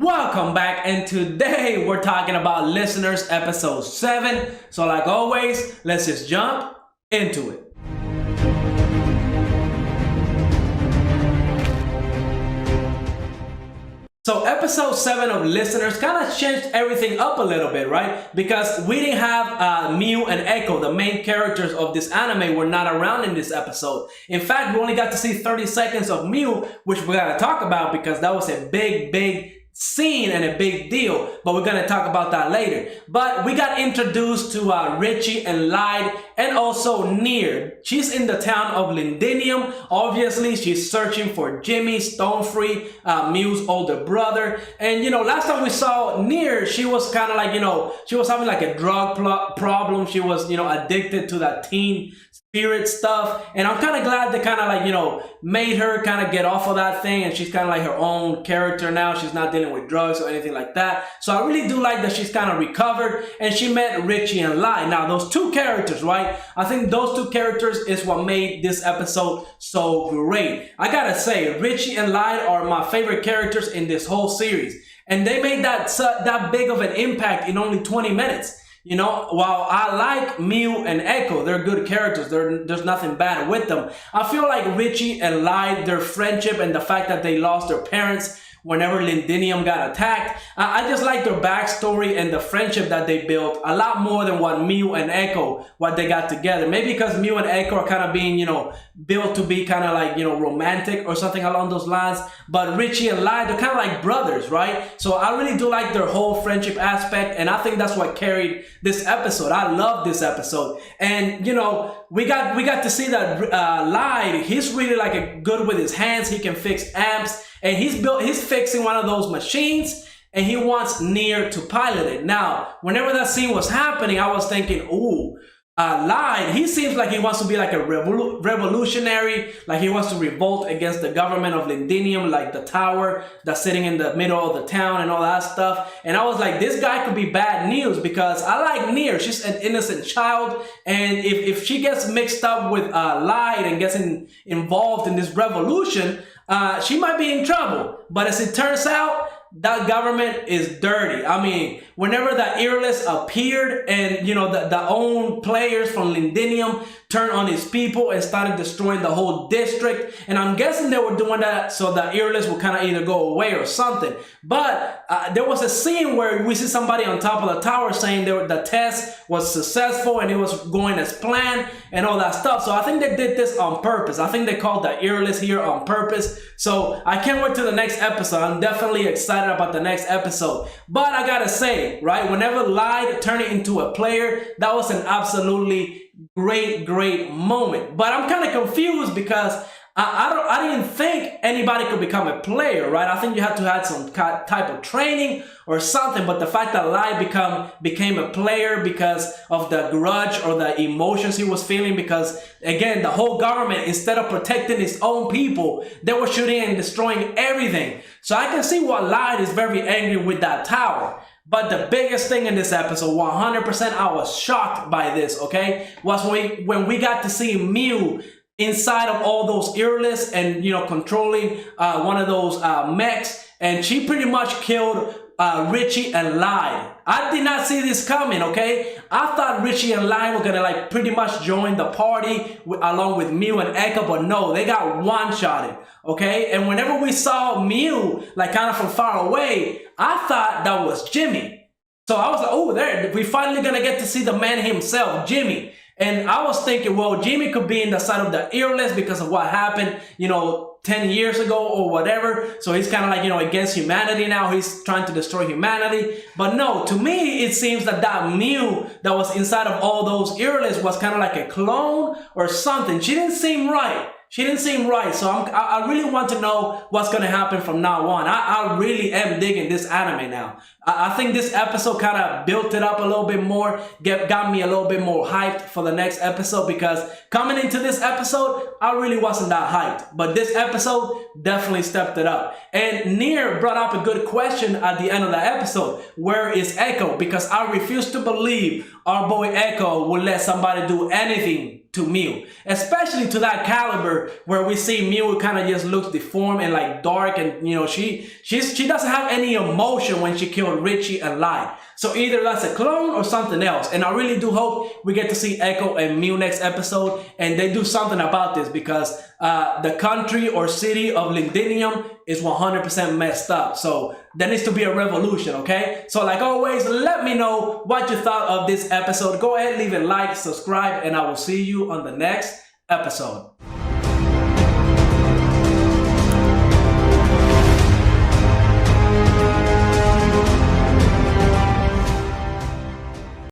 Welcome back, and today we're talking about Listeners episode 7. So like always, let's just jump into it. So episode 7 of Listeners kind of changed everything up a little bit, right? Because we didn't have Mew and Echo, the main characters of this anime, were not around in this episode. In fact, we only got to see 30 seconds of Mew, which we got to talk about because that was a big scene and a big deal, but we're gonna talk about that later. But we got introduced to Ritchie and Lyde, and also Near. She's in the town of Lindinium. Obviously, she's searching for Jimmy Stonefree, Mew's older brother. And last time we saw Near, she was kind of like, she was having like a drug problem. She was, addicted to that teen spirit stuff, and I'm kind of glad they kind of like made her kind of get off of that thing, and she's kind of like her own character now. She's not dealing with drugs or anything like that. So I really do like that she's kind of recovered, and she met Ritchie and Light. Now those two characters, right? I think those two characters is what made this episode so great. I gotta say, Ritchie and Light are my favorite characters in this whole series, and they made that big of an impact in only 20 minutes. While I like Mew and Echo, they're good characters. There's nothing bad with them. I feel like Ritchie and Lyde, their friendship and the fact that they lost their parents whenever Lindinium got attacked, I just like their backstory and the friendship that they built a lot more than what Mew and Echo, what they got together. Maybe because Mew and Echo are kind of being, built to be kind of like, romantic or something along those lines. But Ritchie and Lyde, they're kind of like brothers, right? So I really do like their whole friendship aspect, and I think that's what carried this episode. I love this episode. And, we got to see that Lyde, he's really like good with his hands. He can fix amps, and he's fixing one of those machines, and he wants Near to pilot it. Now, whenever that scene was happening, I was thinking, ooh, Lyde, he seems like he wants to be like a revolutionary, like he wants to revolt against the government of Lindinium, like the tower that's sitting in the middle of the town and all that stuff. And I was like, this guy could be bad news, because I like Near. She's an innocent child, and if she gets mixed up with Lyde and gets involved in this revolution, she might be in trouble. But as it turns out, that government is dirty. I mean, whenever the Earless appeared, and the own players from Lindinium turned on his people and started destroying the whole district, and I'm guessing they were doing that so the Earless would kind of either go away or something. But there was a scene where we see somebody on top of the tower saying the test was successful and it was going as planned and all that stuff. So I think they did this on purpose. I think they called the Earless here on purpose. So I can't wait to the next episode. I'm definitely excited about the next episode. But I gotta say, right, whenever Lyde turned into a player, that was an absolutely great moment. But I'm kind of confused because I didn't think anybody could become a player, right? I think you had to have some type of training or something. But the fact that Lyde became a player because of the grudge or the emotions he was feeling, because again, the whole government, instead of protecting its own people, they were shooting and destroying everything. So I can see why Lyde is very angry with that tower. But the biggest thing in this episode, 100%, I was shocked by this, okay, was when we got to see Mew inside of all those Earless and, controlling one of those mechs, and she pretty much killed Ritchie and Lyde. I did not see this coming, okay? I thought Ritchie and Lyde were gonna pretty much join the party along with Mew and Echo, but no, they got one-shotted, okay? And whenever we saw Mew, kind of from far away, I thought that was Jimmy. So I was like, oh, there, we finally gonna get to see the man himself, Jimmy. And I was thinking, well, Jimmy could be in the side of the Earless because of what happened, 10 years ago or whatever. So he's kind of like, against humanity now. He's trying to destroy humanity. But no, to me, it seems that Mew that was inside of all those Earless was kind of like a clone or something. She didn't seem right. So I really want to know what's going to happen from now on. I really am digging this anime now. I think this episode kind of built it up a little bit more, got me a little bit more hyped for the next episode, because coming into this episode, I really wasn't that hyped. But this episode definitely stepped it up. And Near brought up a good question at the end of the episode. Where is Echo? Because I refuse to believe our boy Echo will let somebody do anything to Mew, especially to that caliber where we see Mew kind of just looks deformed and like dark, and you know she doesn't have any emotion when she killed Ritchie and Lyde. So either that's a clone or something else, and I really do hope we get to see Echo and Mew next episode, and they do something about this, because the country or city of Lindinium is 100% messed up. So there needs to be a revolution, okay? So like always, let me know what you thought of this episode. Go ahead, leave a like, subscribe, and I will see you on the next episode.